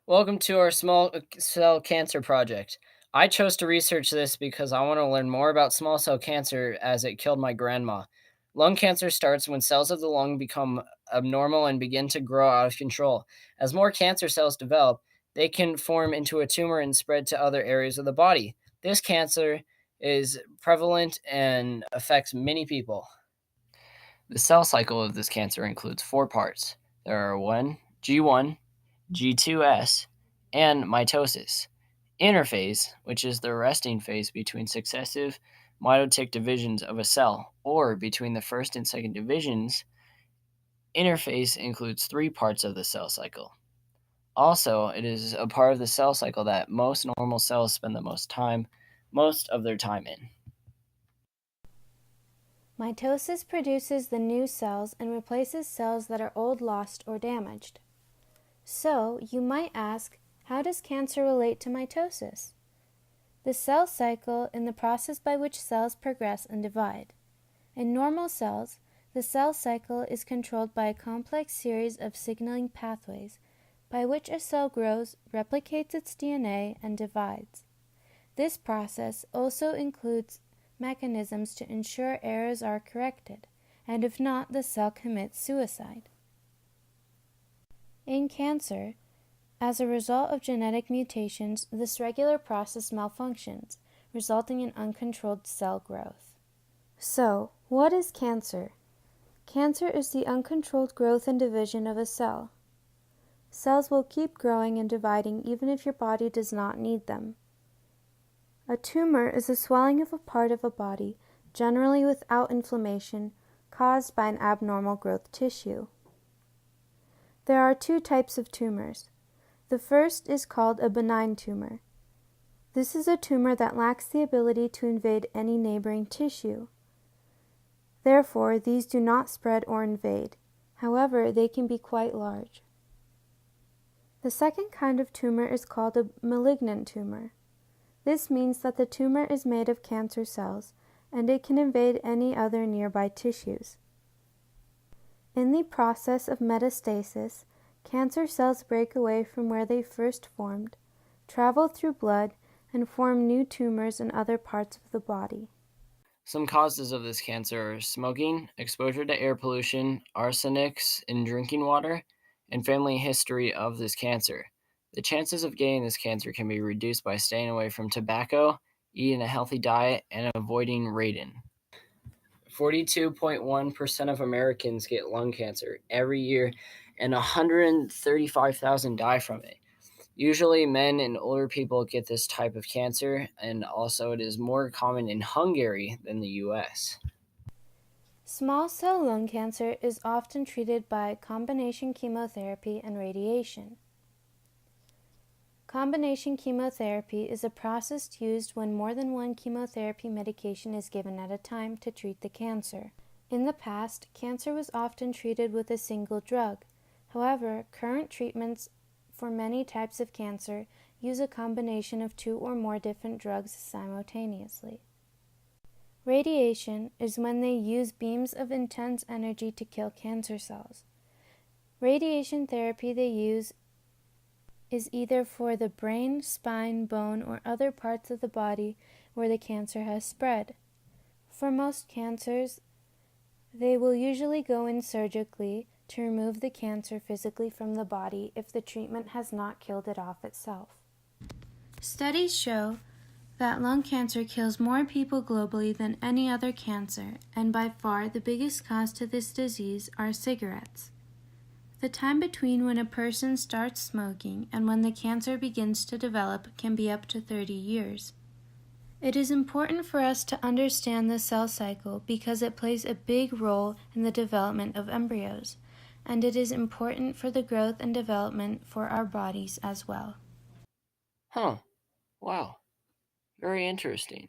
Welcome to our small cell cancer project. I chose to research this because I want to learn more about small cell cancer as it killed my grandma. Lung cancer starts when cells of the lung become abnormal and begin to grow out of control. As more cancer cells develop, they can form into a tumor and spread to other areas of the body. This cancer is prevalent and affects many people. The cell cycle of this cancer includes four parts. There are G1, G2S, and mitosis. Interphase, which is the resting phase between successive mitotic divisions of a cell, or between the first and second divisions. Interphase includes three parts of the cell cycle. Also, it is a part of the cell cycle that most normal cells spend the most of their time in. Mitosis produces the new cells and replaces cells that are old, lost, or damaged. So, you might ask, how does cancer relate to mitosis? The cell cycle is the process by which cells progress and divide. In normal cells, the cell cycle is controlled by a complex series of signaling pathways by which a cell grows, replicates its DNA, and divides. This process also includes mechanisms to ensure errors are corrected, and if not, the cell commits suicide. In cancer, as a result of genetic mutations, this regular process malfunctions, resulting in uncontrolled cell growth. So, what is cancer? Cancer is the uncontrolled growth and division of a cell. Cells will keep growing and dividing even if your body does not need them. A tumor is a swelling of a part of a body, generally without inflammation, caused by an abnormal growth tissue. There are two types of tumors. The first is called a benign tumor. This is a tumor that lacks the ability to invade any neighboring tissue. Therefore, these do not spread or invade. However, they can be quite large. The second kind of tumor is called a malignant tumor. This means that the tumor is made of cancer cells, and it can invade any other nearby tissues. In the process of metastasis, cancer cells break away from where they first formed, travel through blood, and form new tumors in other parts of the body. Some causes of this cancer are smoking, exposure to air pollution, arsenics in drinking water, and family history of this cancer. The chances of getting this cancer can be reduced by staying away from tobacco, eating a healthy diet, and avoiding radon. 42.1% of Americans get lung cancer every year, and 135,000 die from it. Usually, men and older people get this type of cancer, and also it is more common in Hungary than the US. Small cell lung cancer is often treated by combination chemotherapy and radiation. Combination chemotherapy is a process used when more than one chemotherapy medication is given at a time to treat the cancer. In the past, cancer was often treated with a single drug. However, current treatments for many types of cancer use a combination of two or more different drugs simultaneously. Radiation is when they use beams of intense energy to kill cancer cells. Radiation therapy they use is either for the brain, spine, bone, or other parts of the body where the cancer has spread. For most cancers, they will usually go in surgically to remove the cancer physically from the body if the treatment has not killed it off itself. Studies show that lung cancer kills more people globally than any other cancer, and by far the biggest cause to this disease are cigarettes. The time between when a person starts smoking and when the cancer begins to develop can be up to 30 years. It is important for us to understand the cell cycle because it plays a big role in the development of embryos, and it is important for the growth and development for our bodies as well. Huh. Wow. Very interesting.